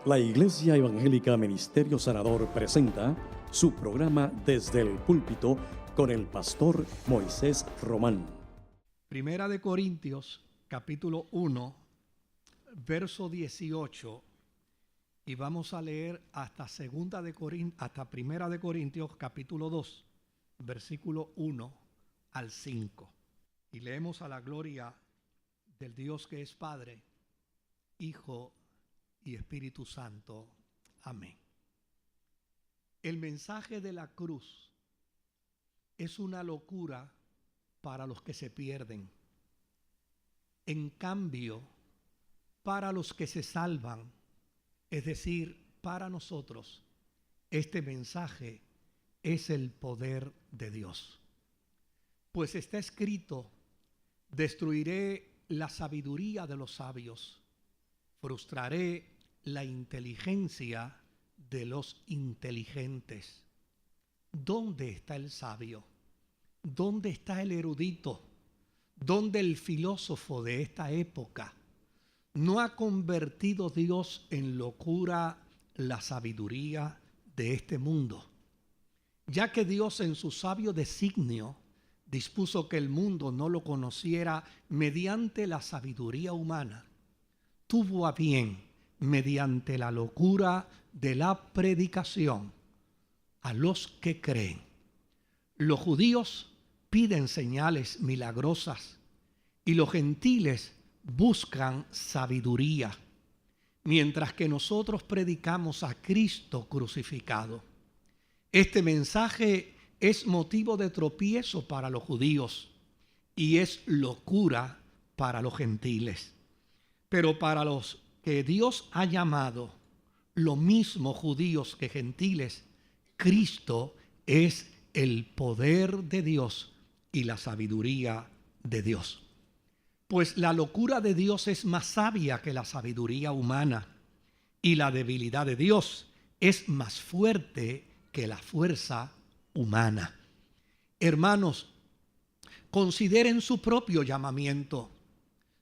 La Iglesia Evangélica Ministerio Sanador presenta su programa Desde el Púlpito con el pastor Moisés Román. Primera de Corintios, capítulo 1, verso 18, y vamos a leer hasta Primera de Corintios, capítulo 2, versículo 1 al 5. Y leemos a la gloria del Dios que es Padre, Hijo y Espíritu Santo. Amén. El mensaje de la cruz es una locura para los que se pierden. En cambio, para los que se salvan, es decir, para nosotros, este mensaje es el poder de Dios. Pues está escrito: destruiré la sabiduría de los sabios, frustraré la inteligencia de los inteligentes. ¿Dónde está el sabio? ¿Dónde está el erudito? ¿Dónde el filósofo de esta época? ¿No ha convertido Dios en locura la sabiduría de este mundo? Ya que Dios en su sabio designio dispuso que el mundo no lo conociera mediante la sabiduría humana, tuvo a bien, mediante la locura de la predicación, a los que creen. Los judíos piden señales milagrosas y los gentiles buscan sabiduría, mientras que nosotros predicamos a Cristo crucificado. Este mensaje es motivo de tropiezo para los judíos y es locura para los gentiles. Pero para los que Dios ha llamado, lo mismo judíos que gentiles, Cristo es el poder de Dios y la sabiduría de Dios. Pues la locura de Dios es más sabia que la sabiduría humana, y la debilidad de Dios es más fuerte que la fuerza humana. Hermanos, consideren su propio llamamiento.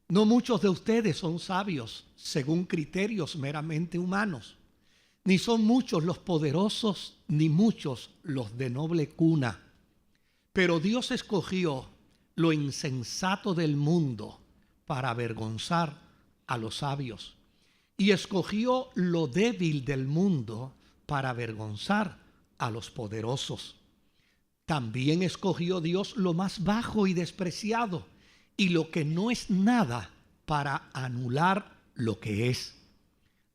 No muchos de ustedes son sabios según criterios meramente humanos, ni son muchos los poderosos, ni muchos los de noble cuna. Pero Dios escogió lo insensato del mundo para avergonzar a los sabios, y escogió lo débil del mundo para avergonzar a los poderosos. También escogió Dios lo más bajo y despreciado, y lo que no es nada, para anular lo que es,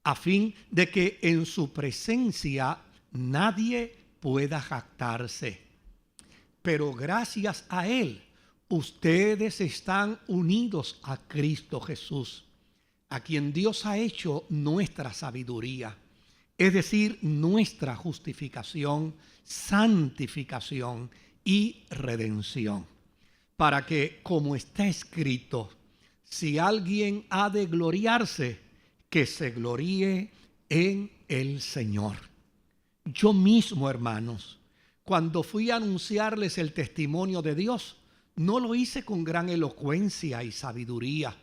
a fin de que en su presencia nadie pueda jactarse. Pero gracias a Él, ustedes están unidos a Cristo Jesús, a quien Dios ha hecho nuestra sabiduría, es decir, nuestra justificación, santificación y redención. Para que, como está escrito, si alguien ha de gloriarse, que se gloríe en el Señor. Yo mismo, hermanos, cuando fui a anunciarles el testimonio de Dios, no lo hice con gran elocuencia y sabiduría.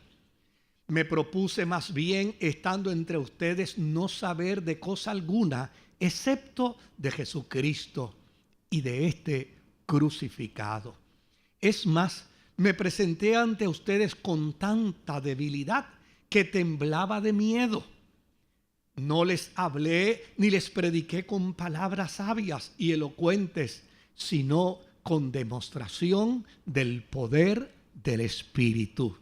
Me propuse más bien, estando entre ustedes, no saber de cosa alguna, excepto de Jesucristo y de este crucificado. Es más, me presenté ante ustedes con tanta debilidad que temblaba de miedo. No les hablé ni les prediqué con palabras sabias y elocuentes, sino con demostración del poder del Espíritu,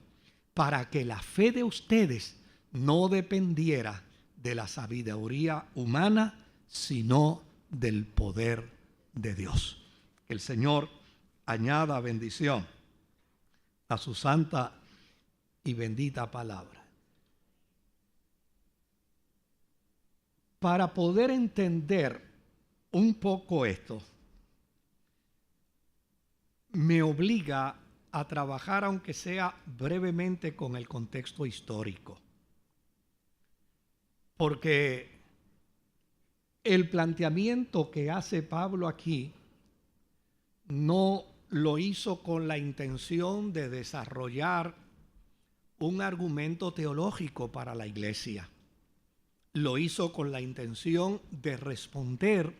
para que la fe de ustedes no dependiera de la sabiduría humana, sino del poder de Dios. Que el Señor añada bendición a su santa y bendita palabra. Para poder entender un poco esto, me obliga a trabajar, aunque sea brevemente, con el contexto histórico. Porque el planteamiento que hace Pablo aquí no lo hizo con la intención de desarrollar un argumento teológico para la iglesia. lo hizo con la intención de responder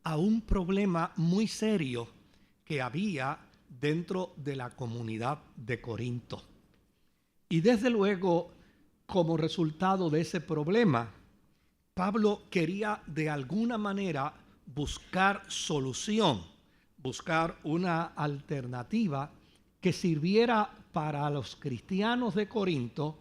a un problema muy serio que había dentro de la comunidad de Corinto. Y desde luego, como resultado de ese problema, Pablo quería de alguna manera buscar solución, buscar una alternativa que sirviera para los cristianos de Corinto,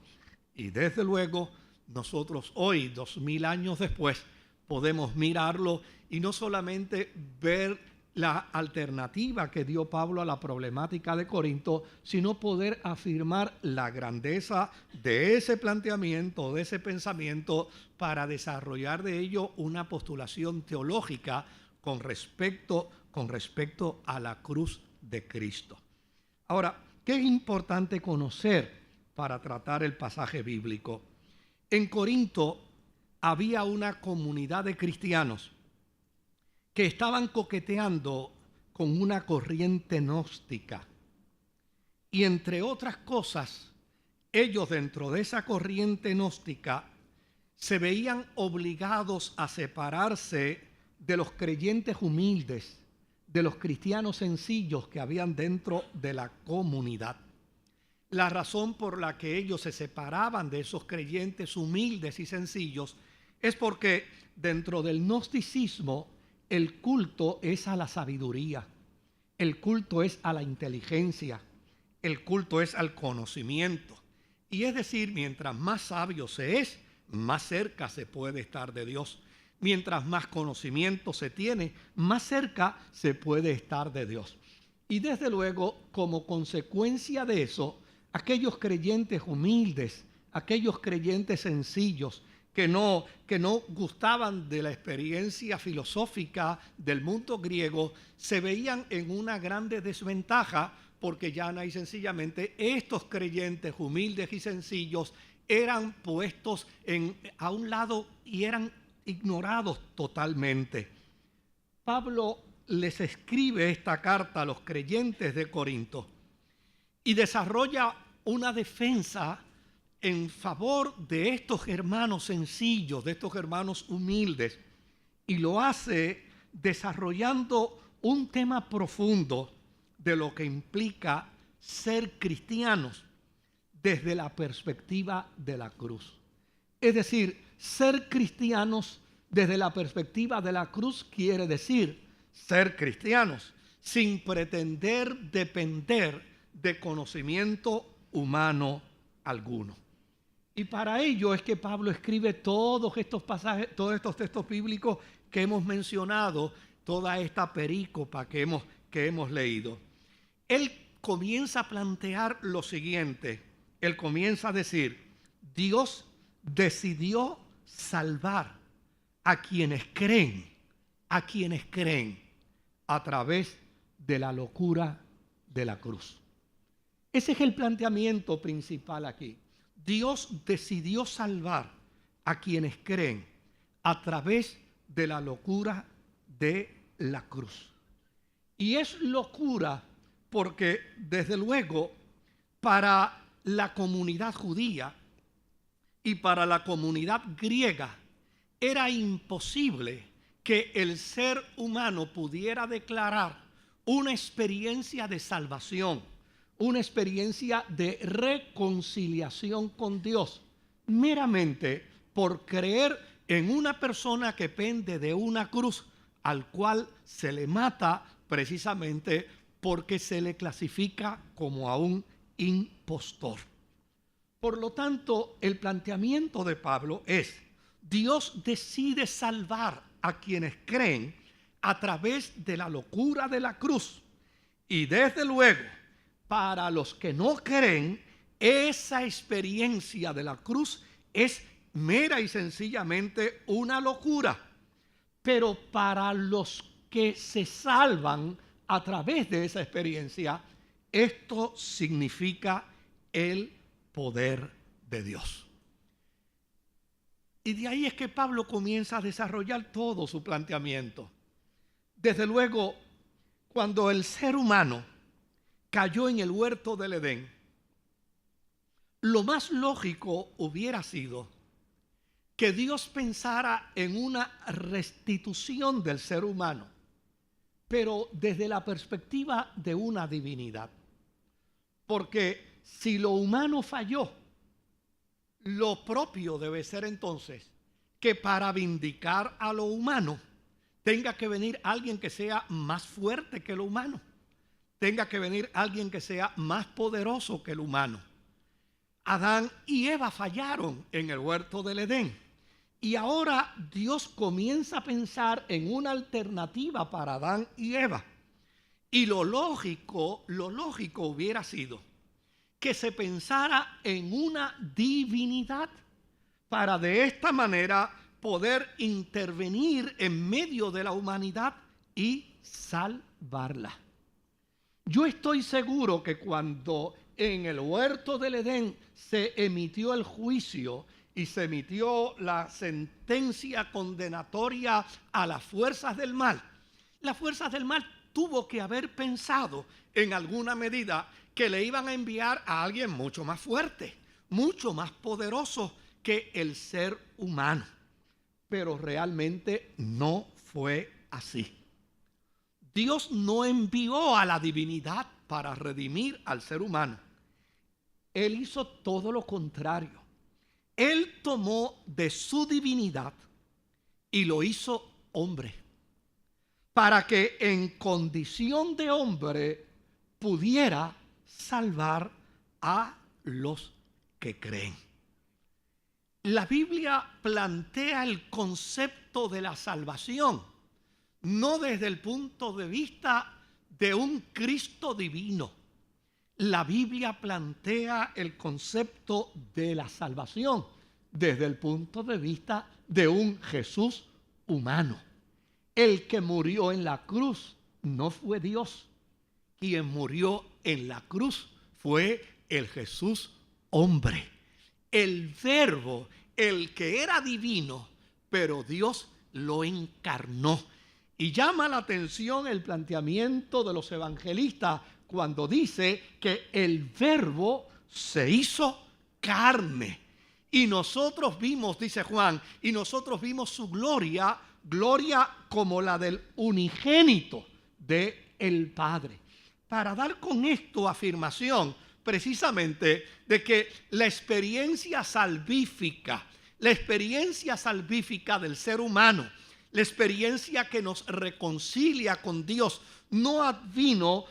y desde luego nosotros hoy, 2000 años después, podemos mirarlo y no solamente ver la alternativa que dio Pablo a la problemática de Corinto, sino poder afirmar la grandeza de ese planteamiento, de ese pensamiento, para desarrollar de ello una postulación teológica con respecto a la cruz de Cristo. Ahora, ¿qué es importante conocer para tratar el pasaje bíblico? En Corinto había una comunidad de cristianos que estaban coqueteando con una corriente gnóstica. Y entre otras cosas, ellos dentro de esa corriente gnóstica se veían obligados a separarse de los creyentes humildes, de los cristianos sencillos que habían dentro de la comunidad. La razón por la que ellos se separaban de esos creyentes humildes y sencillos es porque dentro del gnosticismo el culto es a la sabiduría, el culto es a la inteligencia, el culto es al conocimiento. Y es decir, mientras más sabio se es, más cerca se puede estar de Dios. Mientras más conocimiento se tiene, más cerca se puede estar de Dios. Y desde luego, como consecuencia de eso, aquellos creyentes humildes, aquellos creyentes sencillos, que no gustaban de la experiencia filosófica del mundo griego, se veían en una grande desventaja, porque llana y sencillamente estos creyentes humildes y sencillos eran puestos a un lado y eran ignorados totalmente. Pablo les escribe esta carta a los creyentes de Corinto y desarrolla una defensa en favor de estos hermanos sencillos, de estos hermanos humildes, y lo hace desarrollando un tema profundo de lo que implica ser cristianos desde la perspectiva de la cruz. Es decir, ser cristianos desde la perspectiva de la cruz quiere decir ser cristianos sin pretender depender de conocimiento humano alguno. Y para ello es que Pablo escribe todos estos pasajes, todos estos textos bíblicos que hemos mencionado, toda esta perícopa que hemos leído. Él comienza a plantear lo siguiente. Él comienza a decir: Dios decidió salvar a quienes creen a través de la locura de la cruz. Ese es el planteamiento principal aquí. Dios decidió salvar a quienes creen a través de la locura de la cruz. Y es locura porque, desde luego, para la comunidad judía y para la comunidad griega era imposible que el ser humano pudiera declarar una experiencia de salvación, una experiencia de reconciliación con Dios, meramente por creer en una persona que pende de una cruz, al cual se le mata precisamente porque se le clasifica como a un impostor. Por lo tanto, el planteamiento de Pablo es: Dios decide salvar a quienes creen a través de la locura de la cruz. Y desde luego, para los que no creen, esa experiencia de la cruz es mera y sencillamente una locura. Pero para los que se salvan a través de esa experiencia, esto significa el poder de Dios. Y de ahí es que Pablo comienza a desarrollar todo su planteamiento. Desde luego, cuando el ser humano cayó en el huerto del Edén, lo más lógico hubiera sido que Dios pensara en una restitución del ser humano, pero desde la perspectiva de una divinidad. Porque si lo humano falló, lo propio debe ser entonces que para vindicar a lo humano tenga que venir alguien que sea más fuerte que lo humano, tenga que venir alguien que sea más poderoso que el humano. Adán y Eva fallaron en el huerto del Edén, y ahora Dios comienza a pensar en una alternativa para Adán y Eva. Y lo lógico hubiera sido que se pensara en una divinidad para de esta manera poder intervenir en medio de la humanidad y salvarla. Yo estoy seguro que cuando en el huerto del Edén se emitió el juicio y se emitió la sentencia condenatoria a las fuerzas del mal tuvo que haber pensado en alguna medida que le iban a enviar a alguien mucho más fuerte, mucho más poderoso que el ser humano. Pero realmente no fue así. Dios no envió a la divinidad para redimir al ser humano. Él hizo todo lo contrario. Él tomó de su divinidad y lo hizo hombre, para que en condición de hombre pudiera salvar a los que creen. La Biblia plantea el concepto de la salvación no desde el punto de vista de un Cristo divino. La Biblia plantea el concepto de la salvación desde el punto de vista de un Jesús humano. El que murió en la cruz no fue Dios. Quien murió en la cruz fue el Jesús hombre. El Verbo, el que era divino, pero Dios lo encarnó. Y llama la atención el planteamiento de los evangelistas cuando dice que el Verbo se hizo carne. Y nosotros vimos, dice Juan, y nosotros vimos su gloria, gloria como la del unigénito del Padre. Para dar con esto afirmación precisamente de que la experiencia salvífica del ser humano, la experiencia que nos reconcilia con Dios, no advino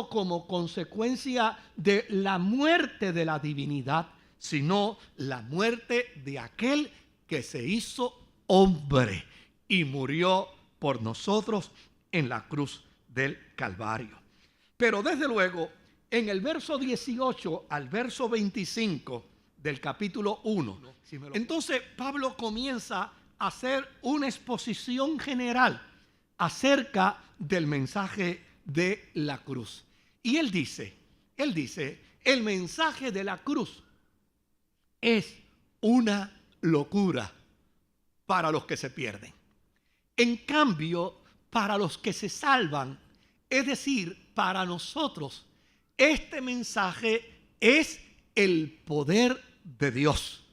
como consecuencia de la muerte de la divinidad, sino la muerte de aquel que se hizo hombre y murió por nosotros en la cruz del Calvario. Pero desde luego, en el verso 18 al verso 25 del capítulo 1, entonces Pablo comienza a hacer una exposición general acerca del mensaje de la cruz. Y él dice, el mensaje de la cruz es una locura para los que se pierden. En cambio, para los que se salvan, es decir, para nosotros, este mensaje es el poder de Dios.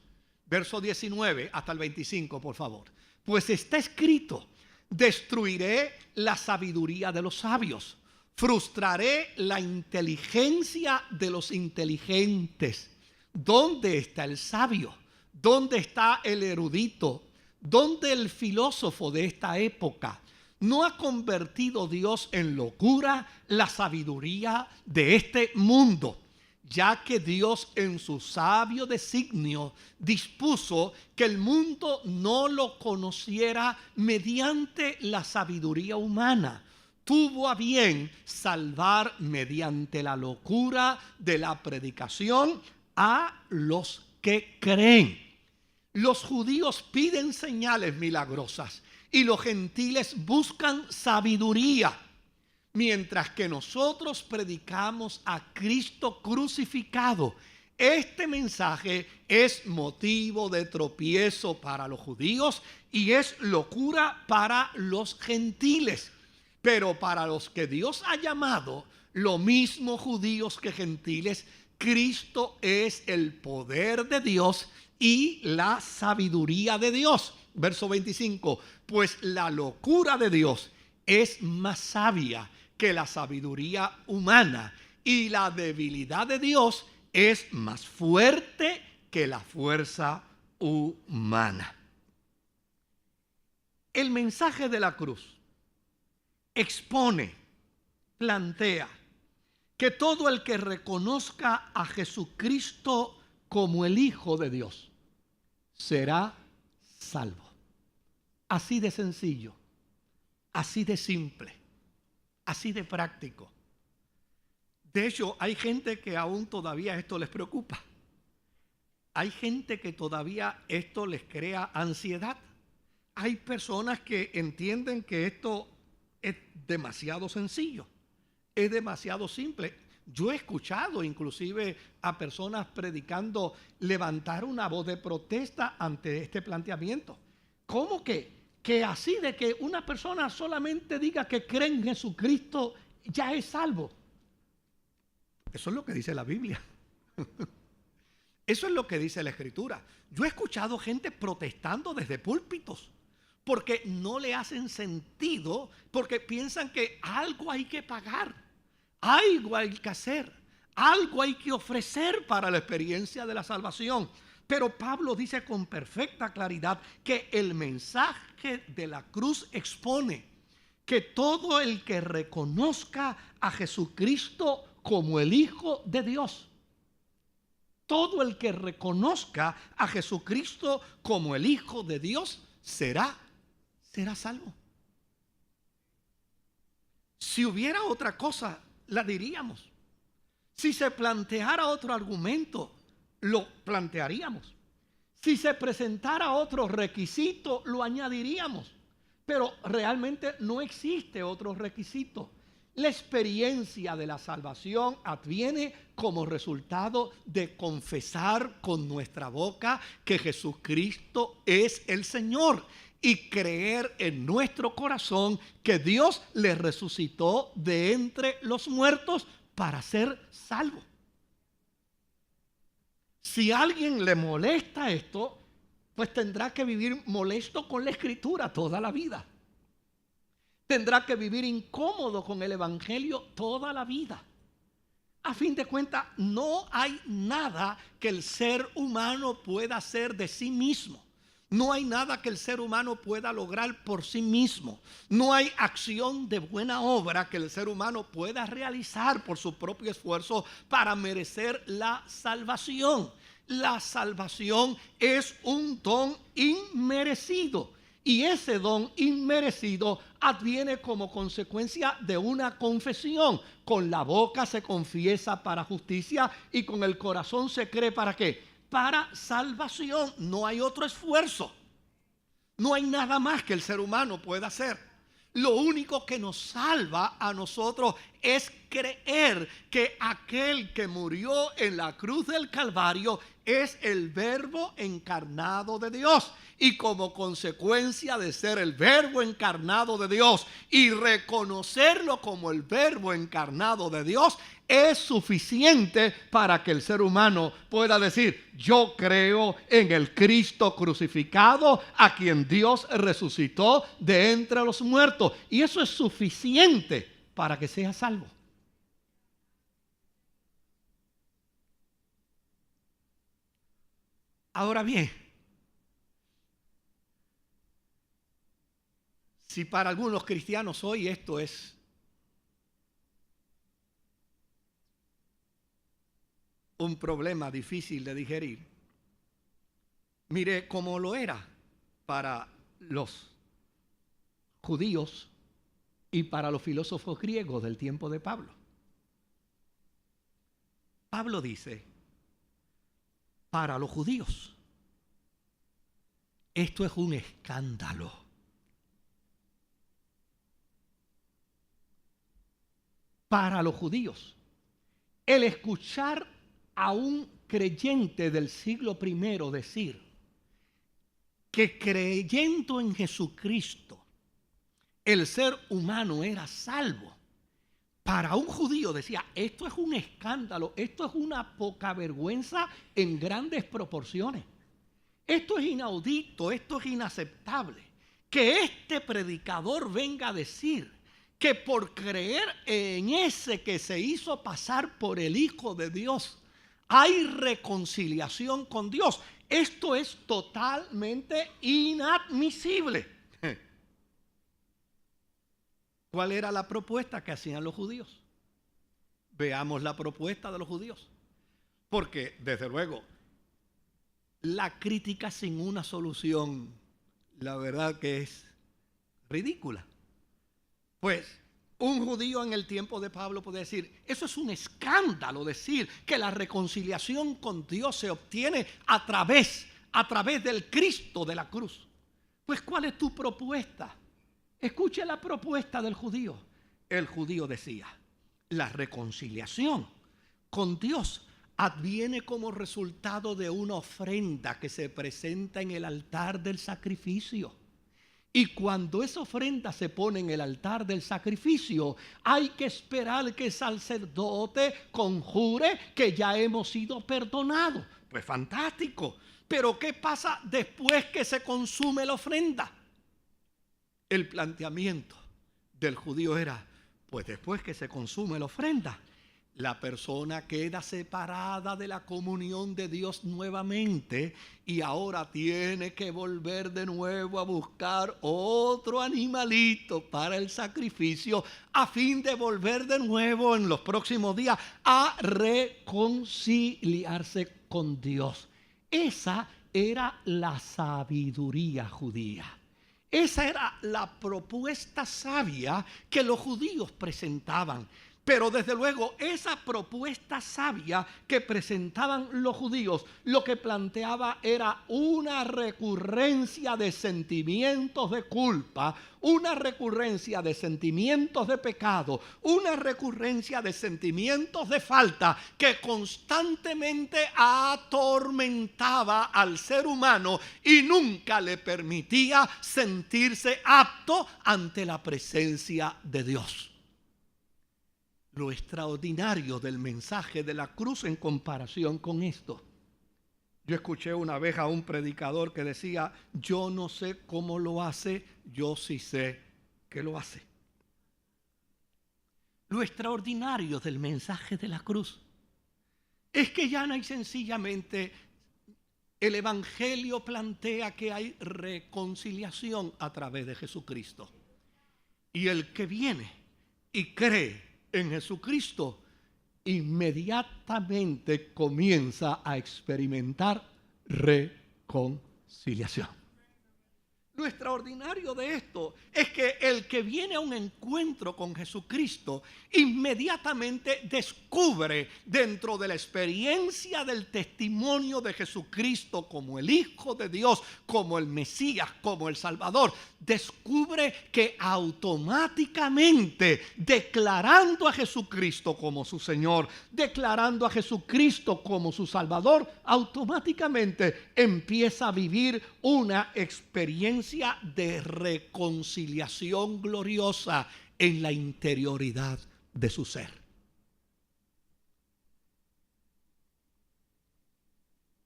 Verso 19 hasta el 25, por favor. Pues está escrito: destruiré la sabiduría de los sabios, frustraré la inteligencia de los inteligentes. ¿Dónde está el sabio? ¿Dónde está el erudito? ¿Dónde el filósofo de esta época? ¿No ha convertido Dios en locura la sabiduría de este mundo? Ya que Dios en su sabio designio dispuso que el mundo no lo conociera mediante la sabiduría humana, tuvo a bien salvar mediante la locura de la predicación a los que creen. Los judíos piden señales milagrosas y los gentiles buscan sabiduría, mientras que nosotros predicamos a Cristo crucificado. Este mensaje es motivo de tropiezo para los judíos y es locura para los gentiles. Pero para los que Dios ha llamado, lo mismo judíos que gentiles, Cristo es el poder de Dios y la sabiduría de Dios. Verso 25, pues la locura de Dios es más sabia que la sabiduría humana, y la debilidad de Dios es más fuerte que la fuerza humana. El mensaje de la cruz expone, plantea que todo el que reconozca a Jesucristo como el Hijo de Dios será salvo. Así de sencillo, así de simple, así de práctico. De hecho, hay gente que aún todavía esto les preocupa. Hay gente que todavía esto les crea ansiedad. Hay personas que entienden que esto es demasiado sencillo, es demasiado simple. Yo he escuchado inclusive a personas predicando levantar una voz de protesta ante este planteamiento. ¿Cómo que así de que una persona solamente diga que cree en Jesucristo ya es salvo? Eso es lo que dice la Biblia. Eso es lo que dice la Escritura. Yo he escuchado gente protestando desde púlpitos porque no le hacen sentido, porque piensan que algo hay que pagar, algo hay que hacer, algo hay que ofrecer para la experiencia de la salvación. Pero Pablo dice con perfecta claridad que el mensaje de la cruz expone que todo el que reconozca a Jesucristo como el Hijo de Dios, todo el que reconozca a Jesucristo como el Hijo de Dios será salvo. Si hubiera otra cosa, la diríamos. Si se planteara otro argumento, lo plantearíamos. Si se presentara otro requisito, lo añadiríamos. Pero realmente no existe otro requisito. La experiencia de la salvación adviene como resultado de confesar con nuestra boca que Jesucristo es el Señor y creer en nuestro corazón que Dios le resucitó de entre los muertos para ser salvo. Si a alguien le molesta esto, pues tendrá que vivir molesto con la Escritura toda la vida. Tendrá que vivir incómodo con el Evangelio toda la vida. A fin de cuentas, no hay nada que el ser humano pueda hacer de sí mismo. No hay nada que el ser humano pueda lograr por sí mismo. No hay acción de buena obra que el ser humano pueda realizar por su propio esfuerzo para merecer la salvación. La salvación es un don inmerecido. Y ese don inmerecido adviene como consecuencia de una confesión. Con la boca se confiesa para justicia y con el corazón se cree ¿para qué? Para salvación. No hay otro esfuerzo. No hay nada más que el ser humano pueda hacer. Lo único que nos salva a nosotros es creer que aquel que murió en la cruz del Calvario es el Verbo encarnado de Dios. Y como consecuencia de ser el Verbo encarnado de Dios y reconocerlo como el Verbo encarnado de Dios, es suficiente para que el ser humano pueda decir: yo creo en el Cristo crucificado, a quien Dios resucitó de entre los muertos. Y eso es suficiente para que sea salvo. Ahora bien, si para algunos cristianos hoy esto es un problema difícil de digerir, mire cómo lo era para los judíos y para los filósofos griegos del tiempo de Pablo. Pablo dice: para los judíos esto es un escándalo. Para los judíos, el escuchar a un creyente del siglo I decir que creyendo en Jesucristo el ser humano era salvo, para un judío decía: esto es un escándalo, esto es una poca vergüenza en grandes proporciones. Esto es inaudito, esto es inaceptable. Que este predicador venga a decir que por creer en ese que se hizo pasar por el Hijo de Dios, hay reconciliación con Dios. Esto es totalmente inadmisible. ¿Cuál era la propuesta que hacían los judíos? Veamos la propuesta de los judíos. Porque, desde luego, la crítica sin una solución, la verdad que es ridícula. Pues un judío en el tiempo de Pablo puede decir, eso es un escándalo decir que la reconciliación con Dios se obtiene a través del Cristo de la cruz. Pues ¿cuál es tu propuesta? Escuche la propuesta del judío. El judío decía, la reconciliación con Dios adviene como resultado de una ofrenda que se presenta en el altar del sacrificio. Y cuando esa ofrenda se pone en el altar del sacrificio, hay que esperar que el sacerdote conjure que ya hemos sido perdonados. Pues fantástico. Pero ¿qué pasa después que se consume la ofrenda? El planteamiento del judío era, pues después que se consume la ofrenda, la persona queda separada de la comunión de Dios nuevamente y ahora tiene que volver de nuevo a buscar otro animalito para el sacrificio a fin de volver de nuevo en los próximos días a reconciliarse con Dios. Esa era la sabiduría judía. Esa era la propuesta sabia que los judíos presentaban. Pero desde luego esa propuesta sabia que presentaban los judíos lo que planteaba era una recurrencia de sentimientos de culpa, una recurrencia de sentimientos de pecado, una recurrencia de sentimientos de falta que constantemente atormentaba al ser humano y nunca le permitía sentirse apto ante la presencia de Dios. Lo extraordinario del mensaje de la cruz en comparación con esto. Yo escuché una vez a un predicador que decía, yo no sé cómo lo hace, yo sí sé que lo hace. Lo extraordinario del mensaje de la cruz es que ya no hay sencillamente, el Evangelio plantea que hay reconciliación a través de Jesucristo. Y el que viene y cree en Jesucristo, inmediatamente comienza a experimentar reconciliación. Lo extraordinario de esto es que el que viene a un encuentro con Jesucristo inmediatamente descubre dentro de la experiencia del testimonio de Jesucristo como el Hijo de Dios, como el Mesías, como el Salvador, descubre que automáticamente declarando a Jesucristo como su Señor, declarando a Jesucristo como su Salvador, automáticamente empieza a vivir una experiencia de reconciliación gloriosa en la interioridad de su ser.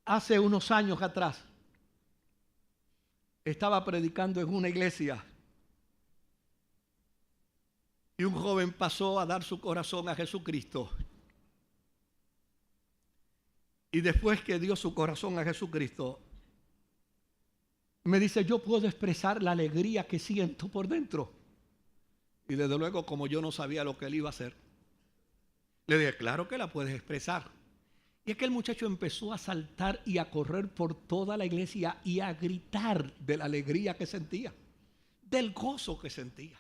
Hace unos años atrás estaba predicando en una iglesia y un joven pasó a dar su corazón a Jesucristo. Y después que dio su corazón a Jesucristo, me dice, yo puedo expresar la alegría que siento por dentro. Y desde luego, como yo no sabía lo que él iba a hacer, le dije, claro que la puedes expresar. Y aquel muchacho empezó a saltar y a correr por toda la iglesia y a gritar de la alegría que sentía, del gozo que sentía,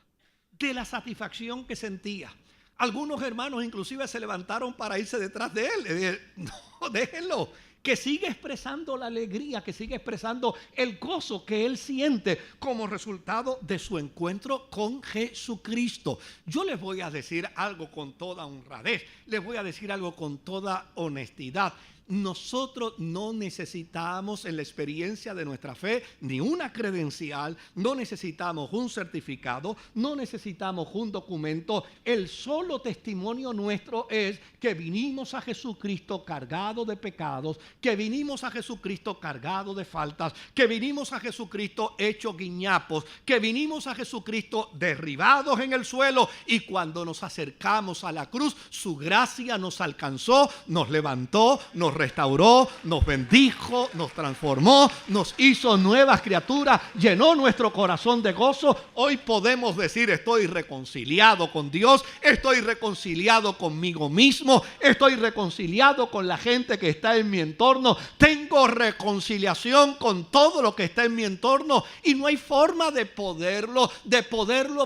de la satisfacción que sentía. Algunos hermanos inclusive se levantaron para irse detrás de él. Le dije, no, déjenlo, que siga expresando la alegría, que siga expresando el gozo que él siente como resultado de su encuentro con Jesucristo. Yo les voy a decir algo con toda honradez, les voy a decir algo con toda honestidad. nosotros no necesitamos en la experiencia de nuestra fe ni una credencial, no necesitamos un certificado, no necesitamos un documento. El solo testimonio nuestro es que vinimos a Jesucristo cargado de pecados, que vinimos a Jesucristo cargado de faltas, que vinimos a Jesucristo hechos guiñapos, que vinimos a Jesucristo derribados en el suelo, y cuando nos acercamos a la cruz, su gracia nos alcanzó, nos levantó, nos restauró, nos bendijo, nos transformó, nos hizo nuevas criaturas, llenó nuestro corazón de gozo. Hoy podemos decir: estoy reconciliado con Dios, estoy reconciliado conmigo mismo, estoy reconciliado con la gente que está en mi entorno, tengo reconciliación con todo lo que está en mi entorno, y no hay forma de poderlo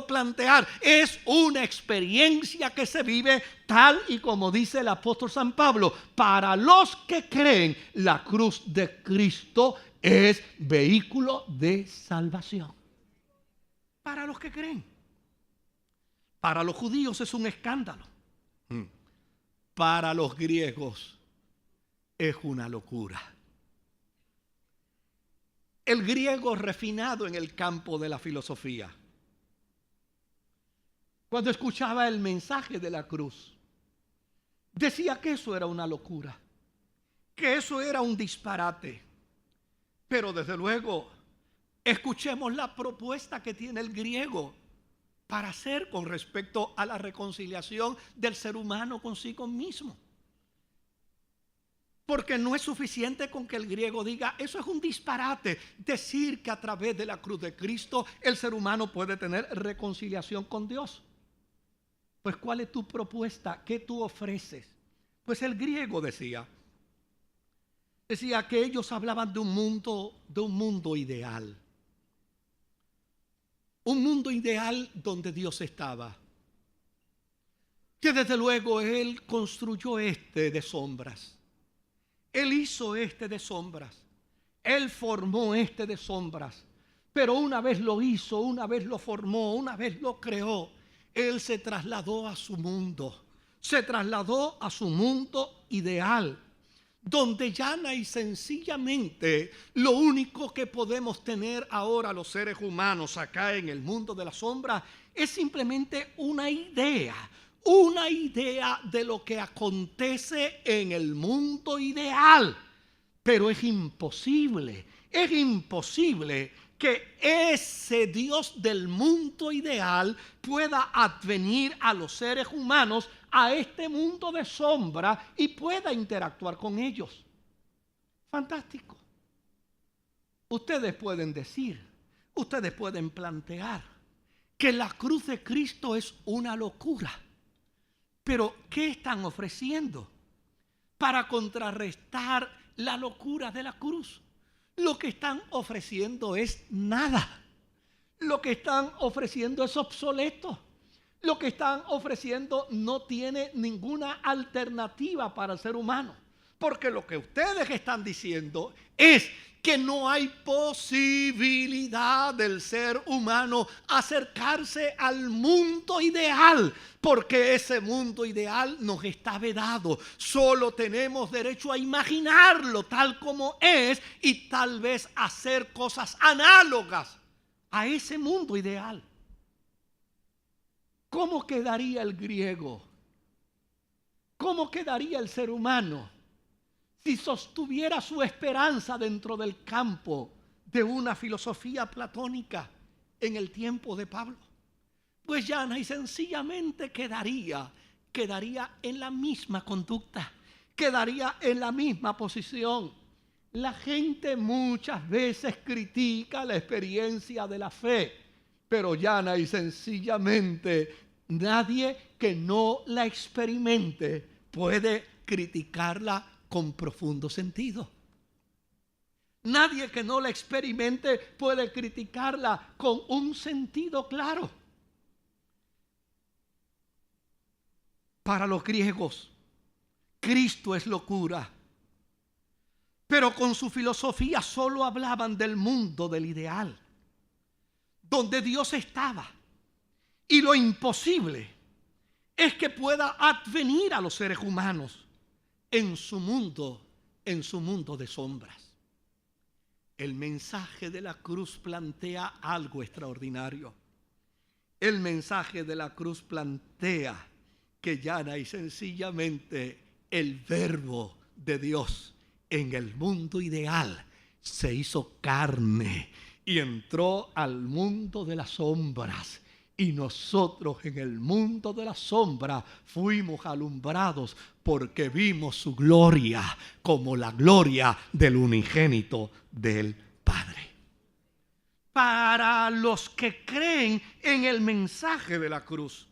plantear. Es una experiencia que se vive tal y como dice el apóstol San Pablo: para los que creen, la cruz de Cristo es vehículo de salvación. Para los que creen. Para los judíos es un escándalo. Para los griegos es una locura. El griego refinado en el campo de la filosofía, cuando escuchaba el mensaje de la cruz, decía que eso era una locura, que eso era un disparate. Pero desde luego, escuchemos la propuesta que tiene el griego para hacer con respecto a la reconciliación del ser humano consigo mismo. Porque no es suficiente con que el griego diga: eso es un disparate, decir que a través de la cruz de Cristo el ser humano puede tener reconciliación con Dios. Pues ¿cuál es tu propuesta? ¿Qué tú ofreces? Pues el griego decía que ellos hablaban de un mundo ideal. Un mundo ideal donde Dios estaba. Que desde luego Él construyó de sombras. Él hizo de sombras. Él formó de sombras. Pero una vez lo hizo, una vez lo formó, una vez lo creó, Él se trasladó a su mundo. Se trasladó a su mundo ideal, donde llana y sencillamente lo único que podemos tener ahora los seres humanos acá en el mundo de la sombra es simplemente una idea de lo que acontece en el mundo ideal. Pero es imposible que ese Dios del mundo ideal pueda advenir a los seres humanos a este mundo de sombra y pueda interactuar con ellos. Fantástico. Ustedes pueden decir, ustedes pueden plantear que la cruz de Cristo es una locura. Pero ¿qué están ofreciendo para contrarrestar la locura de la cruz? Lo que están ofreciendo es nada. Lo que están ofreciendo es obsoleto. Lo que están ofreciendo no tiene ninguna alternativa para el ser humano. Porque lo que ustedes están diciendo es que no hay posibilidad del ser humano acercarse al mundo ideal, porque ese mundo ideal nos está vedado. Solo tenemos derecho a imaginarlo tal como es y tal vez hacer cosas análogas a ese mundo ideal. ¿Cómo quedaría el griego? ¿Cómo quedaría el ser humano si sostuviera su esperanza dentro del campo de una filosofía platónica en el tiempo de Pablo? Pues llana y sencillamente quedaría en la misma conducta, quedaría en la misma posición. La gente muchas veces critica la experiencia de la fe, pero llana y sencillamente nadie que no la experimente puede criticarla con profundo sentido. Nadie que no la experimente puede criticarla con un sentido claro. Para los griegos, Cristo es locura. Pero con su filosofía solo hablaban del mundo del ideal, donde Dios estaba. Y lo imposible es que pueda advenir a los seres humanos en su mundo en su mundo de sombras. El mensaje de la cruz plantea algo extraordinario. El mensaje de la cruz plantea que llana y sencillamente el verbo de Dios en el mundo ideal se hizo carne y entró al mundo de las sombras. Y nosotros en el mundo de la sombra fuimos alumbrados porque vimos su gloria como la gloria del unigénito del Padre. Para los que creen en el mensaje de la cruz,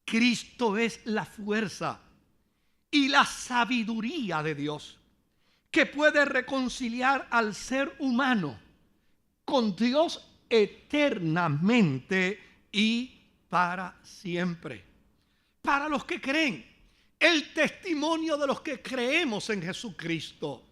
Cristo es la fuerza y la sabiduría de Dios que puede reconciliar al ser humano con Dios eternamente y para siempre. Para los que creen, el testimonio de los que creemos en Jesucristo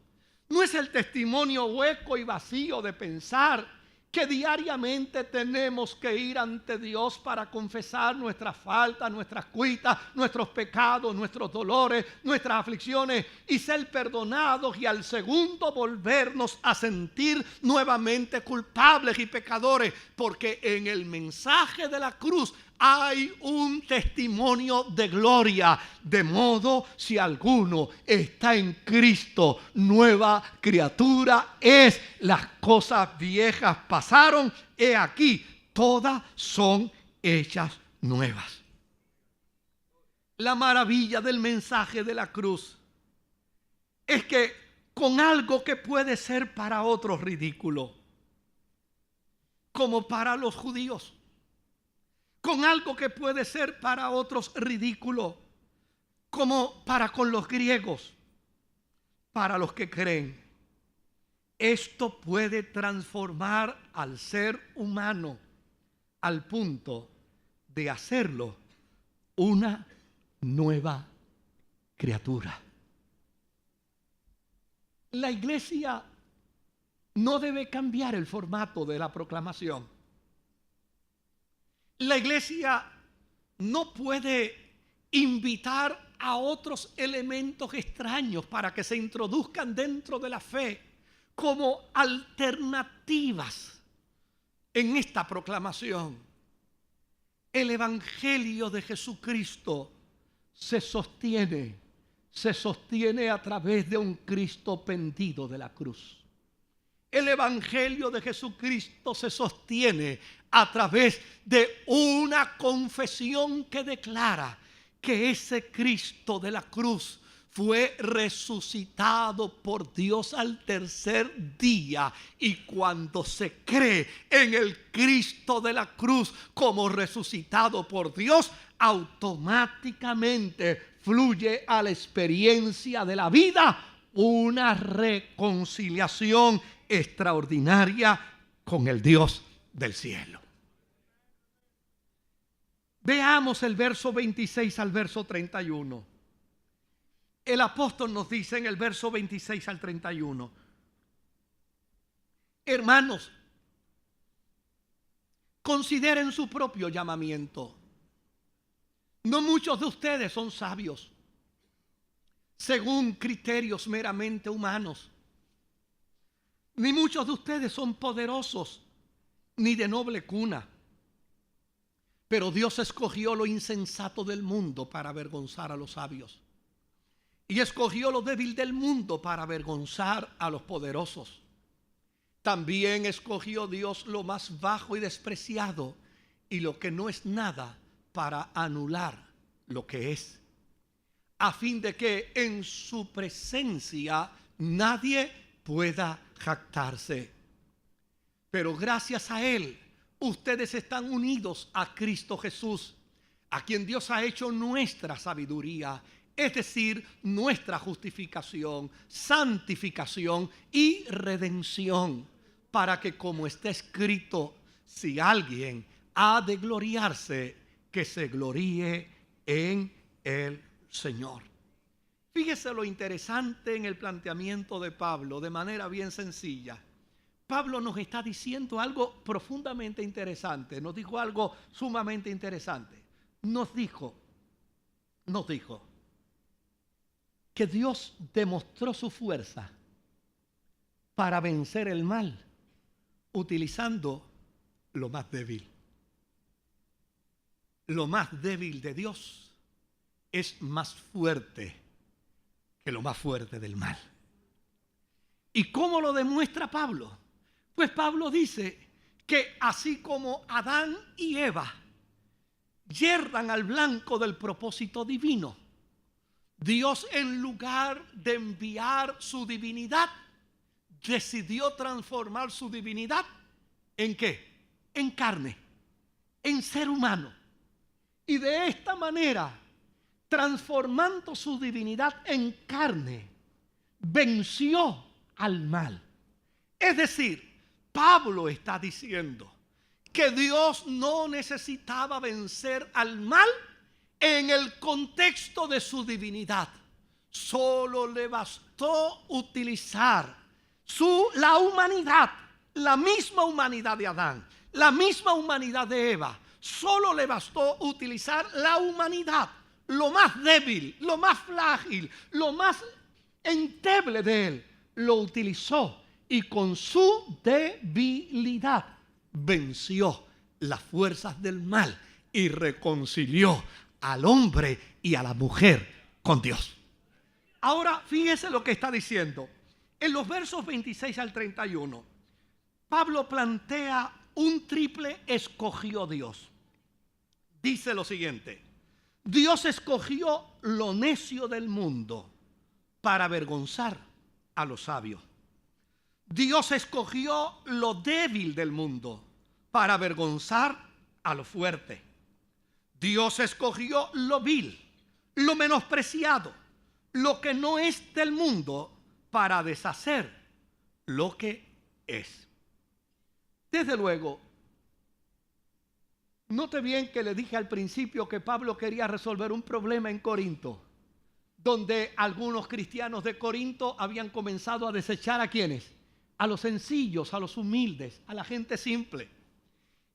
no es el testimonio hueco y vacío de pensar que diariamente tenemos que ir ante Dios para confesar nuestras faltas, nuestras cuitas, nuestros pecados, nuestros dolores, nuestras aflicciones y ser perdonados y al segundo volvernos a sentir nuevamente culpables y pecadores, porque en el mensaje de la cruz hay un testimonio de gloria, de modo si alguno está en Cristo, nueva criatura es. Las cosas viejas pasaron, he aquí, todas son hechas nuevas. La maravilla del mensaje de la cruz es que con algo que puede ser para otros ridículo, como para los judíos, con algo que puede ser para otros ridículo, como para con los griegos, para los que creen, esto puede transformar al ser humano al punto de hacerlo una nueva criatura. La iglesia no debe cambiar el formato de la proclamación. La iglesia no puede invitar a otros elementos extraños para que se introduzcan dentro de la fe como alternativas en esta proclamación. El evangelio de Jesucristo se sostiene a través de un Cristo pendido de la cruz. El evangelio de Jesucristo se sostiene a través de una confesión que declara que ese Cristo de la cruz fue resucitado por Dios al tercer día. Y cuando se cree en el Cristo de la cruz como resucitado por Dios, automáticamente fluye a la experiencia de la vida una reconciliación extraordinaria con el Dios del cielo. Veamos el verso 26 al verso 31. El apóstol nos dice en el verso 26 al 31: hermanos, consideren su propio llamamiento. No muchos de ustedes son sabios, según criterios meramente humanos. Ni muchos de ustedes son poderosos, ni de noble cuna. Pero Dios escogió lo insensato del mundo para avergonzar a los sabios. Y escogió lo débil del mundo para avergonzar a los poderosos. También escogió Dios lo más bajo y despreciado y lo que no es nada para anular lo que es, a fin de que en su presencia nadie pueda jactarse. Pero gracias a Él, ustedes están unidos a Cristo Jesús, a quien Dios ha hecho nuestra sabiduría, es decir, nuestra justificación, santificación y redención, para que, como está escrito, si alguien ha de gloriarse, que se gloríe en el Señor. Fíjese lo interesante en el planteamiento de Pablo, de manera bien sencilla. Pablo nos está diciendo algo profundamente interesante, nos dijo algo sumamente interesante. Nos dijo que Dios demostró su fuerza para vencer el mal utilizando lo más débil. Lo más débil de Dios es más fuerte que lo más fuerte del mal. ¿Y cómo lo demuestra Pablo? Pues Pablo dice que así como Adán y Eva yerran al blanco del propósito divino, Dios, en lugar de enviar su divinidad, decidió transformar su divinidad ¿en qué? En carne, en ser humano. Y de esta manera, transformando su divinidad en carne, venció al mal. Es decir, Pablo está diciendo que Dios no necesitaba vencer al mal en el contexto de su divinidad. Solo le bastó utilizar la humanidad, la misma humanidad de Adán, la misma humanidad de Eva. Solo le bastó utilizar la humanidad, lo más débil, lo más frágil, lo más endeble de él. Lo utilizó y con su debilidad venció las fuerzas del mal y reconcilió al hombre y a la mujer con Dios. Ahora fíjese lo que está diciendo. En los versos 26 al 31, Pablo plantea un triple escogió Dios. Dice lo siguiente: Dios escogió lo necio del mundo para avergonzar a los sabios. Dios escogió lo débil del mundo para avergonzar a lo fuerte. Dios escogió lo vil, lo menospreciado, lo que no es del mundo, para deshacer lo que es. Desde luego, note bien que le dije al principio que Pablo quería resolver un problema en Corinto, donde algunos cristianos de Corinto habían comenzado a desechar ¿a quiénes? A los sencillos, a los humildes, a la gente simple.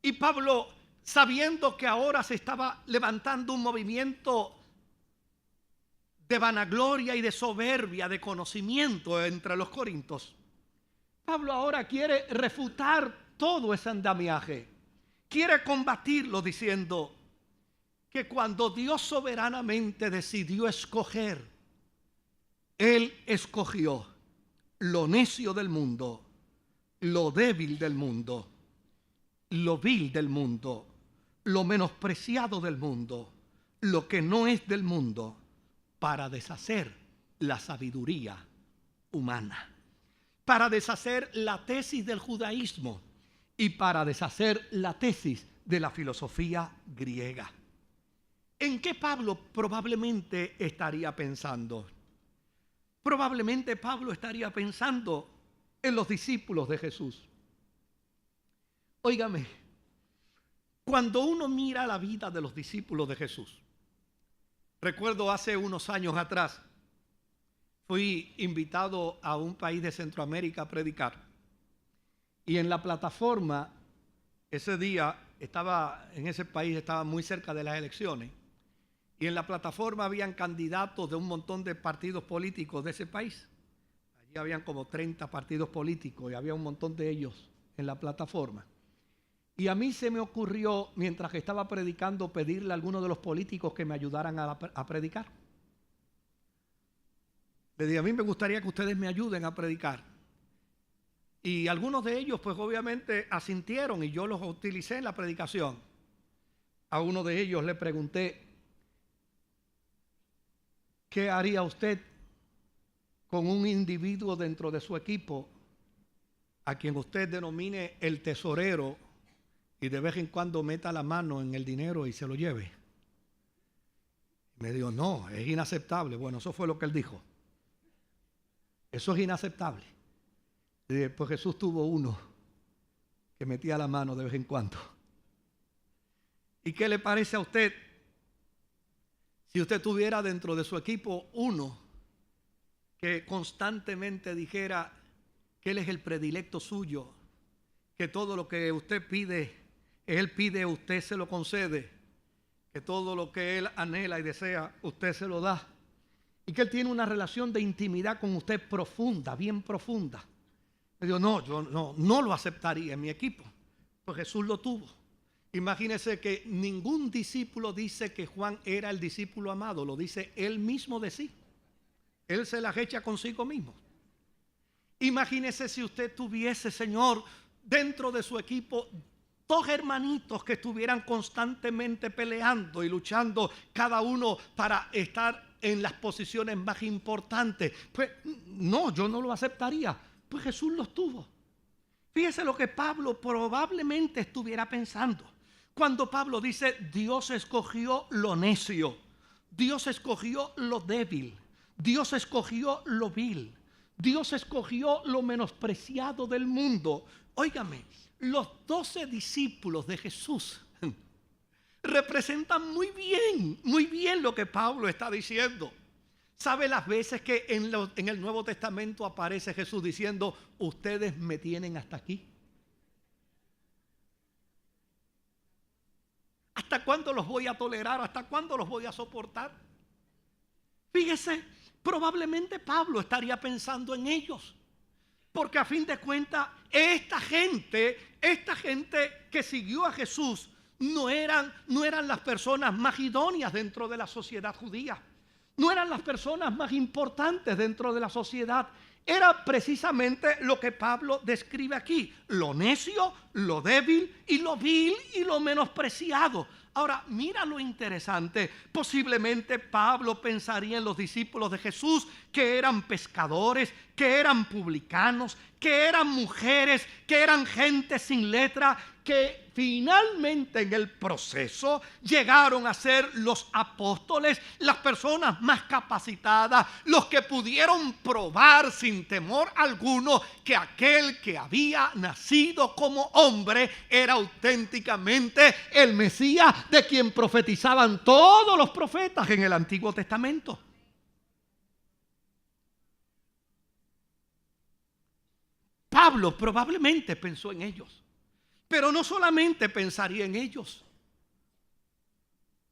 Y Pablo, sabiendo que ahora se estaba levantando un movimiento de vanagloria y de soberbia, de conocimiento entre los corintios, Pablo ahora quiere refutar todo ese andamiaje. Quiere combatirlo diciendo que cuando Dios soberanamente decidió escoger, Él escogió lo necio del mundo, lo débil del mundo, lo vil del mundo, lo menospreciado del mundo, lo que no es del mundo, para deshacer la sabiduría humana, para deshacer la tesis del judaísmo y para deshacer la tesis de la filosofía griega. ¿En qué Pablo probablemente estaría pensando? Probablemente Pablo estaría pensando en los discípulos de Jesús. Óigame, cuando uno mira la vida de los discípulos de Jesús, recuerdo hace unos años atrás, fui invitado a un país de Centroamérica a predicar. Y en la plataforma, ese día en ese país estaba muy cerca de las elecciones. Y en la plataforma habían candidatos de un montón de partidos políticos de ese país. Allí habían como 30 partidos políticos y había un montón de ellos en la plataforma. Y a mí se me ocurrió, mientras que estaba predicando, pedirle a alguno de los políticos que me ayudaran a predicar. Le dije, a mí me gustaría que ustedes me ayuden a predicar. Y algunos de ellos, pues obviamente asintieron y yo los utilicé en la predicación. A uno de ellos le pregunté, ¿qué haría usted con un individuo dentro de su equipo a quien usted denomine el tesorero y de vez en cuando meta la mano en el dinero y se lo lleve? Me dijo, no, es inaceptable. Bueno, eso fue lo que él dijo. Eso es inaceptable. Y dije, pues Jesús tuvo uno que metía la mano de vez en cuando. ¿Y qué le parece a usted si usted tuviera dentro de su equipo uno que constantemente dijera que él es el predilecto suyo, que todo lo que usted pide, él pide, usted se lo concede, que todo lo que él anhela y desea, usted se lo da, y que Él tiene una relación de intimidad con usted profunda, bien profunda. Le digo, no, yo no lo aceptaría en mi equipo, pues Jesús lo tuvo. Imagínese que ningún discípulo dice que Juan era el discípulo amado, lo dice él mismo de sí. Él se las echa consigo mismo. Imagínese si usted tuviese, Señor, dentro de su equipo dos hermanitos que estuvieran constantemente peleando y luchando, cada uno para estar en las posiciones más importantes. Pues no, yo no lo aceptaría. Pues Jesús los tuvo. Fíjese lo que Pablo probablemente estuviera pensando cuando Pablo dice: Dios escogió lo necio, Dios escogió lo débil, Dios escogió lo vil, Dios escogió lo menospreciado del mundo. Óigame, los 12 discípulos de Jesús representan muy bien lo que Pablo está diciendo. ¿Sabe las veces que en el Nuevo Testamento aparece Jesús diciendo: ustedes me tienen hasta aquí? ¿Hasta cuándo los voy a tolerar? ¿Hasta cuándo los voy a soportar? Fíjese, probablemente Pablo estaría pensando en ellos. Porque a fin de cuentas, esta gente que siguió a Jesús no eran las personas más idóneas dentro de la sociedad judía. No eran las personas más importantes dentro de la sociedad. Era precisamente lo que Pablo describe aquí: lo necio, lo débil y lo vil y lo menospreciado. Ahora, mira lo interesante. Posiblemente Pablo pensaría en los discípulos de Jesús, que eran pescadores, que eran publicanos, que eran mujeres, que eran gente sin letra, que finalmente en el proceso llegaron a ser los apóstoles, las personas más capacitadas, los que pudieron probar sin temor alguno que aquel que había nacido como hombre era auténticamente el Mesías, de quien profetizaban todos los profetas en el Antiguo Testamento. Pablo probablemente pensó en ellos. Pero no solamente pensaría en ellos.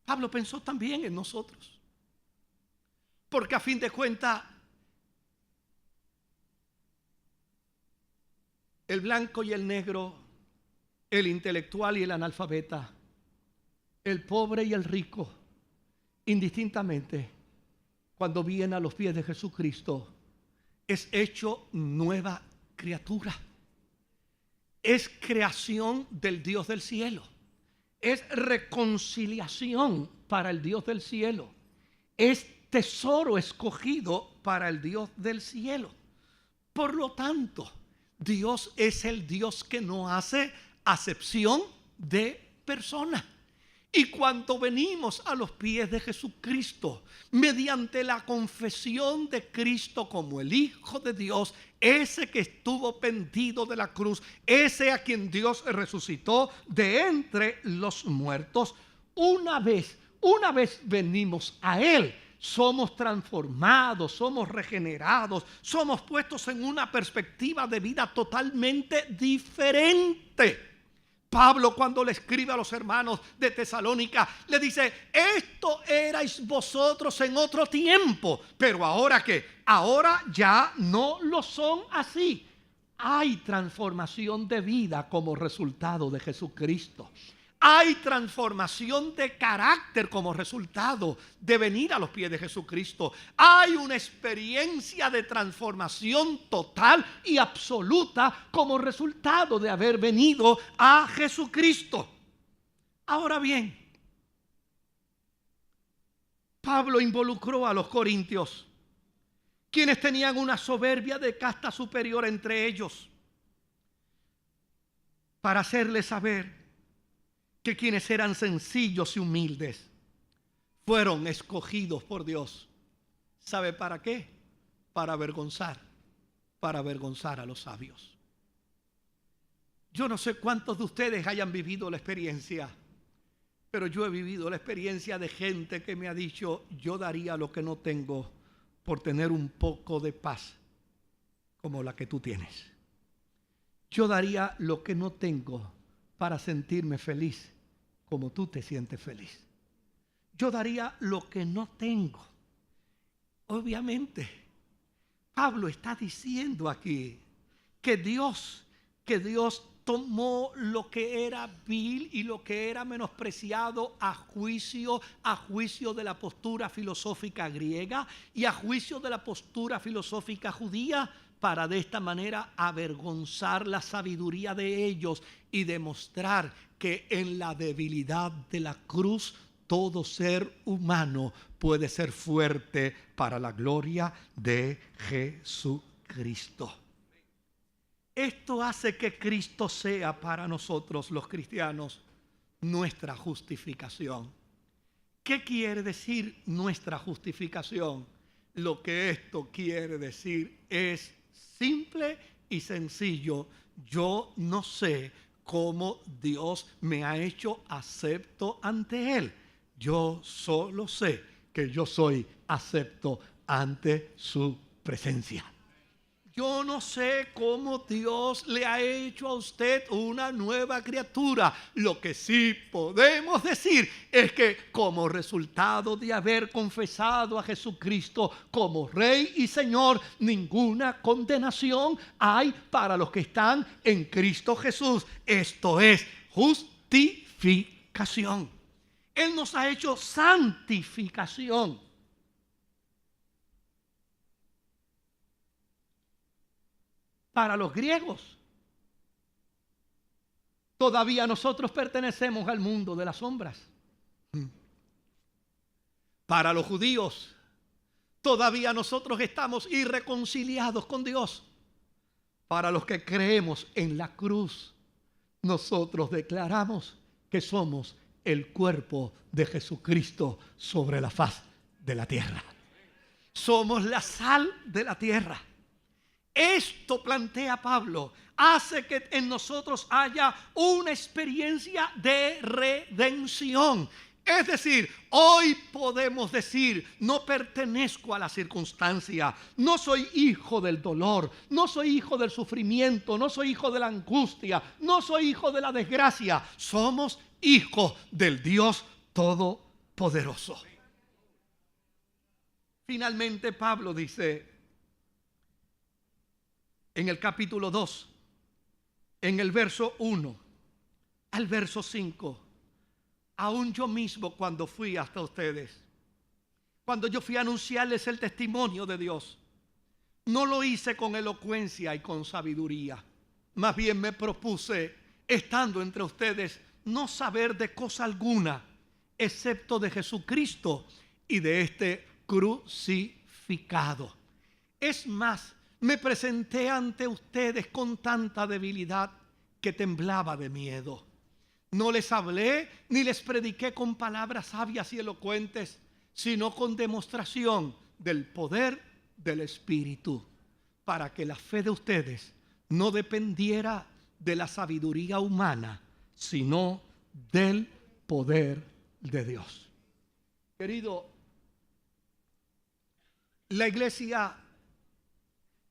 Pablo pensó también en nosotros. Porque a fin de cuentas, el blanco y el negro, el intelectual y el analfabeta, el pobre y el rico, indistintamente, cuando viene a los pies de Jesucristo, es hecho nueva criatura. Es creación del Dios del cielo. Es reconciliación para el Dios del cielo. Es tesoro escogido para el Dios del cielo. Por lo tanto, Dios es el Dios que no hace acepción de personas. Y cuando venimos a los pies de Jesucristo, mediante la confesión de Cristo como el Hijo de Dios, ese que estuvo pendido de la cruz, ese a quien Dios resucitó de entre los muertos, una vez venimos a Él, somos transformados, somos regenerados, somos puestos en una perspectiva de vida totalmente diferente. Pablo, cuando le escribe a los hermanos de Tesalónica, le dice: esto erais vosotros en otro tiempo, pero ahora ¿qué? Ahora ya no lo son así. Hay transformación de vida como resultado de Jesucristo. Hay transformación de carácter como resultado de venir a los pies de Jesucristo. Hay una experiencia de transformación total y absoluta como resultado de haber venido a Jesucristo. Ahora bien, Pablo involucró a los corintios, quienes tenían una soberbia de casta superior entre ellos, para hacerles saber que quienes eran sencillos y humildes fueron escogidos por Dios. ¿Sabe para qué? Para avergonzar a los sabios. Yo no sé cuántos de ustedes hayan vivido la experiencia, pero yo he vivido la experiencia de gente que me ha dicho: yo daría lo que no tengo por tener un poco de paz como la que tú tienes. Yo daría lo que no tengo para sentirme feliz como tú te sientes feliz. Yo daría lo que no tengo. Obviamente, Pablo está diciendo aquí que Dios tomó lo que era vil y lo que era menospreciado a juicio de la postura filosófica griega y a juicio de la postura filosófica judía, para de esta manera avergonzar la sabiduría de ellos y demostrar que en la debilidad de la cruz todo ser humano puede ser fuerte para la gloria de Jesucristo. Esto hace que Cristo sea para nosotros los cristianos nuestra justificación. ¿Qué quiere decir nuestra justificación? Lo que esto quiere decir es simple y sencillo. Yo no sé cómo Dios me ha hecho acepto ante Él. Yo solo sé que yo soy acepto ante su presencia. Yo no sé cómo Dios le ha hecho a usted una nueva criatura. Lo que sí podemos decir es que como resultado de haber confesado a Jesucristo como Rey y Señor, ninguna condenación hay para los que están en Cristo Jesús. Esto es justificación. Él nos ha hecho santificación. Para los griegos, todavía nosotros pertenecemos al mundo de las sombras. Para los judíos, todavía nosotros estamos irreconciliados con Dios. Para los que creemos en la cruz, nosotros declaramos que somos el cuerpo de Jesucristo sobre la faz de la tierra. Somos la sal de la tierra. Esto, plantea Pablo, hace que en nosotros haya una experiencia de redención. Es decir, hoy podemos decir: no pertenezco a la circunstancia, no soy hijo del dolor, no soy hijo del sufrimiento, no soy hijo de la angustia, no soy hijo de la desgracia. Somos hijos del Dios Todopoderoso. Finalmente, Pablo dice en el capítulo 2, en el verso 1 al verso 5, aún yo mismo cuando fui hasta ustedes, cuando yo fui a anunciarles el testimonio de Dios, no lo hice con elocuencia y con sabiduría. Más bien me propuse, estando entre ustedes, no saber de cosa alguna, excepto de Jesucristo y de este crucificado. Es más, me presenté ante ustedes con tanta debilidad que temblaba de miedo. No les hablé ni les prediqué con palabras sabias y elocuentes, sino con demostración del poder del Espíritu, para que la fe de ustedes no dependiera de la sabiduría humana, sino del poder de Dios. Querido, la iglesia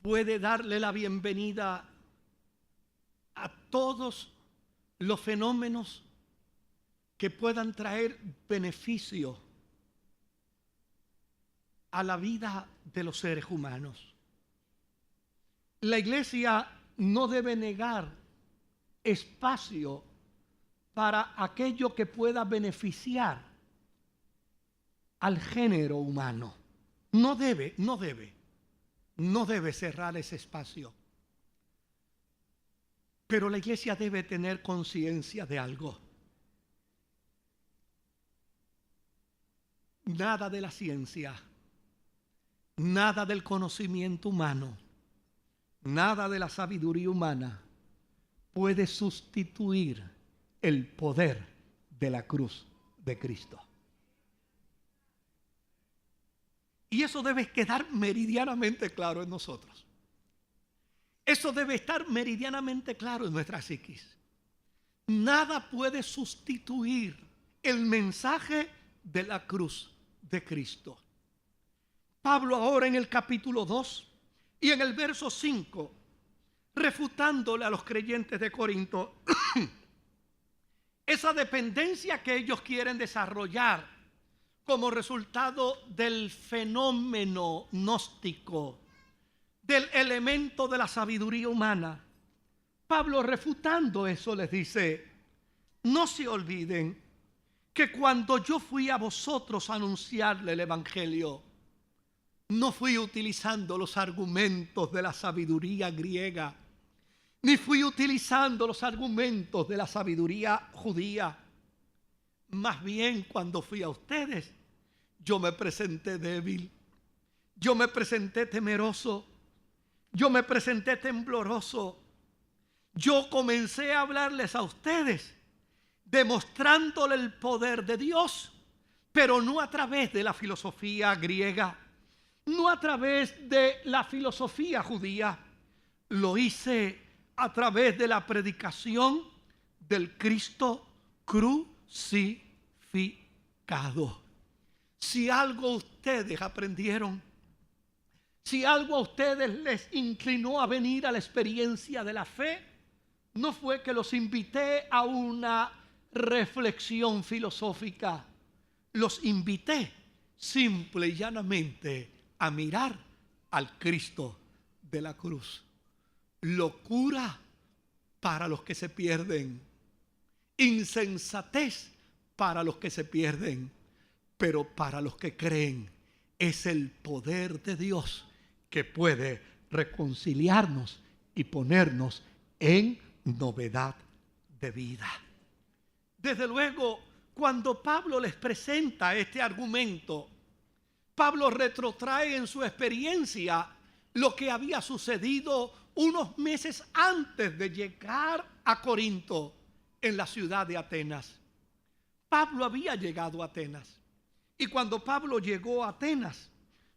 puede darle la bienvenida a todos los fenómenos que puedan traer beneficio a la vida de los seres humanos. La iglesia no debe negar espacio para aquello que pueda beneficiar al género humano. No debe cerrar ese espacio. Pero la iglesia debe tener conciencia de algo. Nada de la ciencia, nada del conocimiento humano, nada de la sabiduría humana puede sustituir el poder de la cruz de Cristo. Y eso debe quedar meridianamente claro en nosotros. Eso debe estar meridianamente claro en nuestra psiquis. Nada puede sustituir el mensaje de la cruz de Cristo. Pablo ahora en el capítulo 2 y en el verso 5, refutándole a los creyentes de Corinto esa dependencia que ellos quieren desarrollar como resultado del fenómeno gnóstico, del elemento de la sabiduría humana. Pablo, refutando eso, les dice: no se olviden que cuando yo fui a vosotros a anunciarle el evangelio, no fui utilizando los argumentos de la sabiduría griega, ni fui utilizando los argumentos de la sabiduría judía. Más bien, cuando fui a ustedes, yo me presenté débil, yo me presenté temeroso, yo me presenté tembloroso. Yo comencé a hablarles a ustedes, demostrándole el poder de Dios, pero no a través de la filosofía griega, no a través de la filosofía judía. Lo hice a través de la predicación del Cristo crucificado. Si algo ustedes aprendieron, si algo a ustedes les inclinó a venir a la experiencia de la fe, no fue que los invité a una reflexión filosófica. Los invité simple y llanamente a mirar al Cristo de la cruz. Locura para los que se pierden, insensatez para los que se pierden, pero para los que creen es el poder de Dios que puede reconciliarnos y ponernos en novedad de vida. Desde luego, cuando Pablo les presenta este argumento, Pablo retrotrae en su experiencia lo que había sucedido unos meses antes de llegar a Corinto, en la ciudad de Atenas. Pablo había llegado a Atenas, y cuando Pablo llegó a Atenas,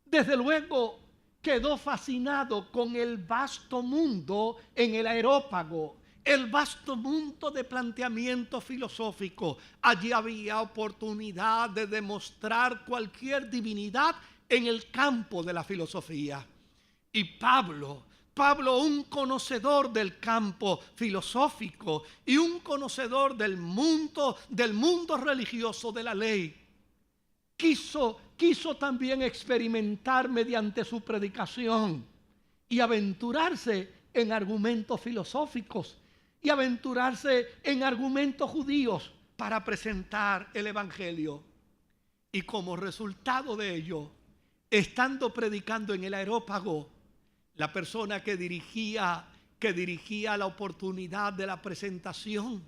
desde luego quedó fascinado con el vasto mundo en el Areópago, el vasto mundo de planteamiento filosófico. Allí había oportunidad de demostrar cualquier divinidad en el campo de la filosofía. Y Pablo, un conocedor del campo filosófico y un conocedor del mundo religioso de la ley, quiso también experimentar mediante su predicación y aventurarse en argumentos filosóficos y aventurarse en argumentos judíos para presentar el evangelio. Y como resultado de ello, estando predicando en el Areópago, la persona que dirigía la oportunidad de la presentación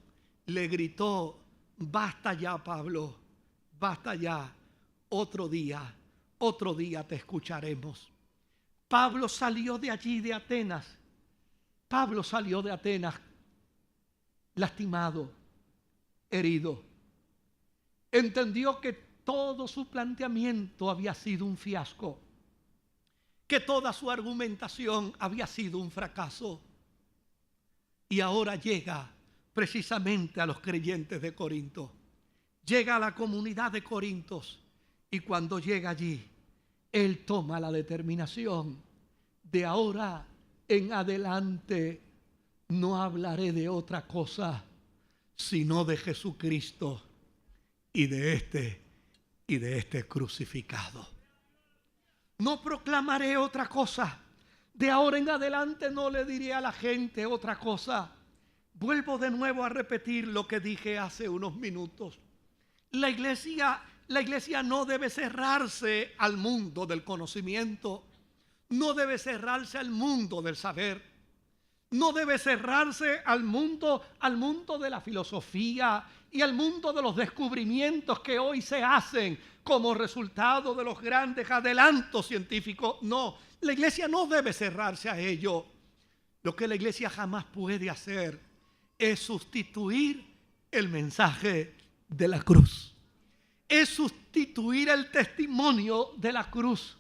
le gritó: basta ya, Pablo, basta ya, otro día te escucharemos. Pablo salió de allí, de Atenas. Pablo salió de Atenas lastimado, herido. Entendió que todo su planteamiento había sido un fiasco, que toda su argumentación había sido un fracaso. Y ahora llega precisamente a los creyentes de Corinto, llega a la comunidad de Corintos, y cuando llega allí, él toma la determinación de ahora en adelante no hablaré de otra cosa sino de Jesucristo y de este crucificado. No proclamaré otra cosa. De ahora en adelante no le diré a la gente otra cosa. Vuelvo de nuevo a repetir lo que dije hace unos minutos. La iglesia no debe cerrarse al mundo del conocimiento. No debe cerrarse al mundo del saber. No debe cerrarse al mundo de la filosofía y al mundo de los descubrimientos que hoy se hacen como resultado de los grandes adelantos científicos. No, la iglesia no debe cerrarse a ello. Lo que la iglesia jamás puede hacer es sustituir el mensaje de la cruz. Es sustituir el testimonio de la cruz,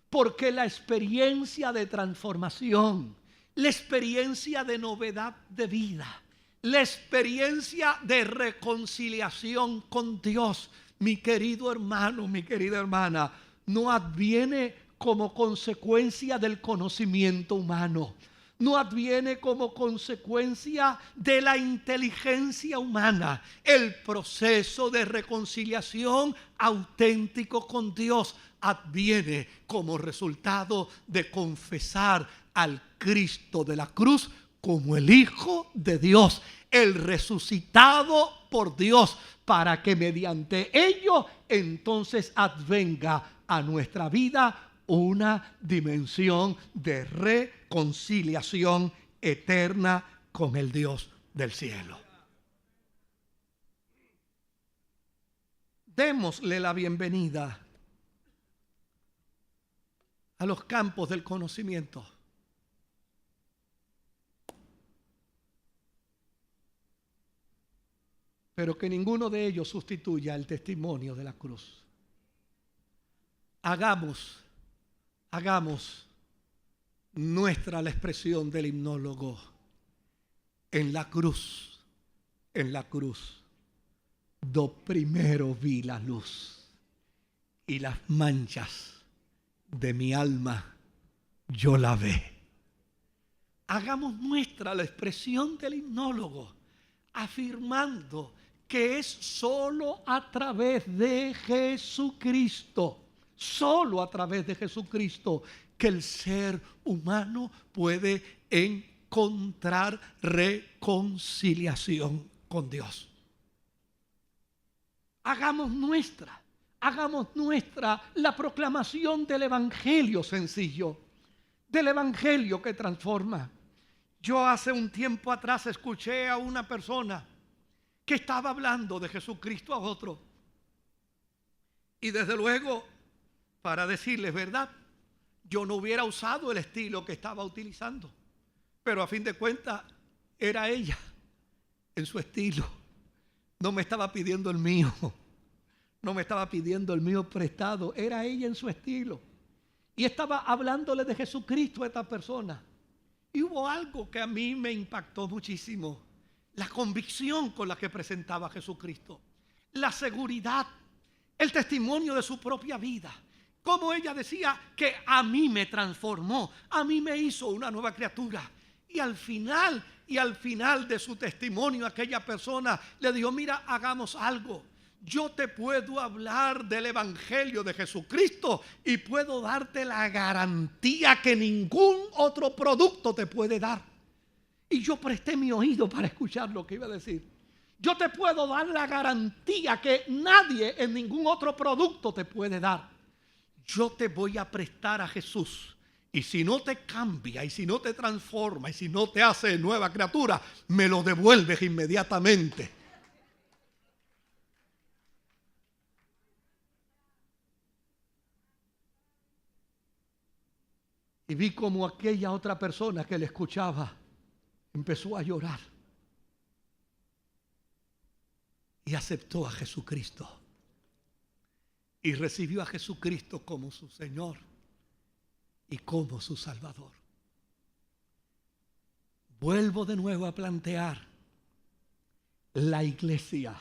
porque la experiencia de transformación, la experiencia de novedad de vida, la experiencia de reconciliación con Dios, mi querido hermano, mi querida hermana, no adviene como consecuencia del conocimiento humano, no adviene como consecuencia de la inteligencia humana. El proceso de reconciliación auténtico con Dios adviene como resultado de confesar al Cristo de la cruz como el Hijo de Dios, el resucitado por Dios, para que mediante ello entonces advenga a nuestra vida una dimensión de reconciliación eterna con el Dios del cielo. Démosle la bienvenida a los campos del conocimiento. Pero que ninguno de ellos sustituya el testimonio de la cruz. Hagamos nuestra la expresión del himnólogo. En la cruz, do primero vi la luz y las manchas de mi alma yo lavé. Hagamos nuestra la expresión del himnólogo, afirmando que es solo a través de Jesucristo, solo a través de Jesucristo, que el ser humano puede encontrar reconciliación con Dios. Hagamos nuestra la proclamación del Evangelio sencillo, del Evangelio que transforma. Yo hace un tiempo atrás escuché a una persona que estaba hablando de Jesucristo a otro. Y desde luego, para decirles verdad, yo no hubiera usado el estilo que estaba utilizando. Pero a fin de cuentas, era ella en su estilo. No me estaba pidiendo el mío. No me estaba pidiendo el mío prestado. Era ella en su estilo. Y estaba hablándole de Jesucristo a esta persona. Y hubo algo que a mí me impactó muchísimo. La convicción con la que presentaba a Jesucristo. La seguridad. El testimonio de su propia vida. Como ella decía que a mí me transformó. A mí me hizo una nueva criatura. Y al final de su testimonio, aquella persona le dijo: mira, hagamos algo. Yo te puedo hablar del Evangelio de Jesucristo y puedo darte la garantía que ningún otro producto te puede dar. Y yo presté mi oído para escuchar lo que iba a decir. Yo te puedo dar la garantía que nadie en ningún otro producto te puede dar. Yo te voy a prestar a Jesús. Y si no te cambia, y si no te transforma, y si no te hace nueva criatura, me lo devuelves inmediatamente. Y vi como aquella otra persona que le escuchaba empezó a llorar. Y aceptó a Jesucristo. Y recibió a Jesucristo como su Señor y como su Salvador. Vuelvo de nuevo a plantear la iglesia.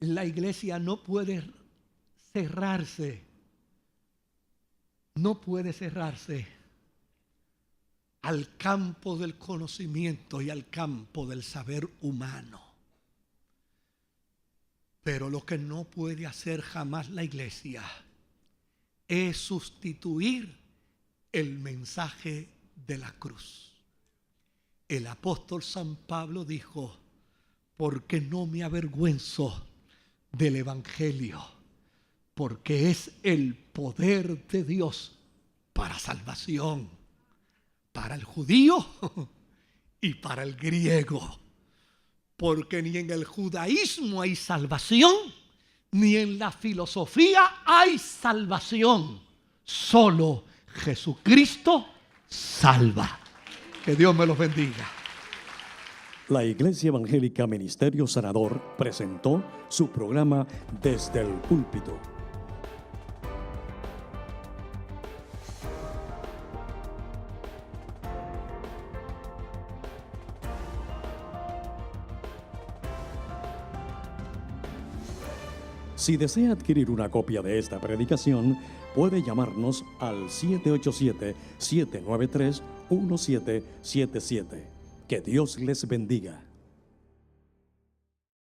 La iglesia no puede cerrarse. No puede cerrarse al campo del conocimiento y al campo del saber humano. Pero lo que no puede hacer jamás la iglesia es sustituir el mensaje de la cruz. El apóstol San Pablo dijo: porque no me avergüenzo del evangelio, porque es el poder de Dios para salvación, para el judío y para el griego. Porque ni en el judaísmo hay salvación, ni en la filosofía hay salvación. Solo Jesucristo salva. Que Dios me los bendiga. La Iglesia Evangélica Ministerio Sanador presentó su programa Desde el Púlpito. Si desea adquirir una copia de esta predicación, puede llamarnos al 787-793-1777. Que Dios les bendiga.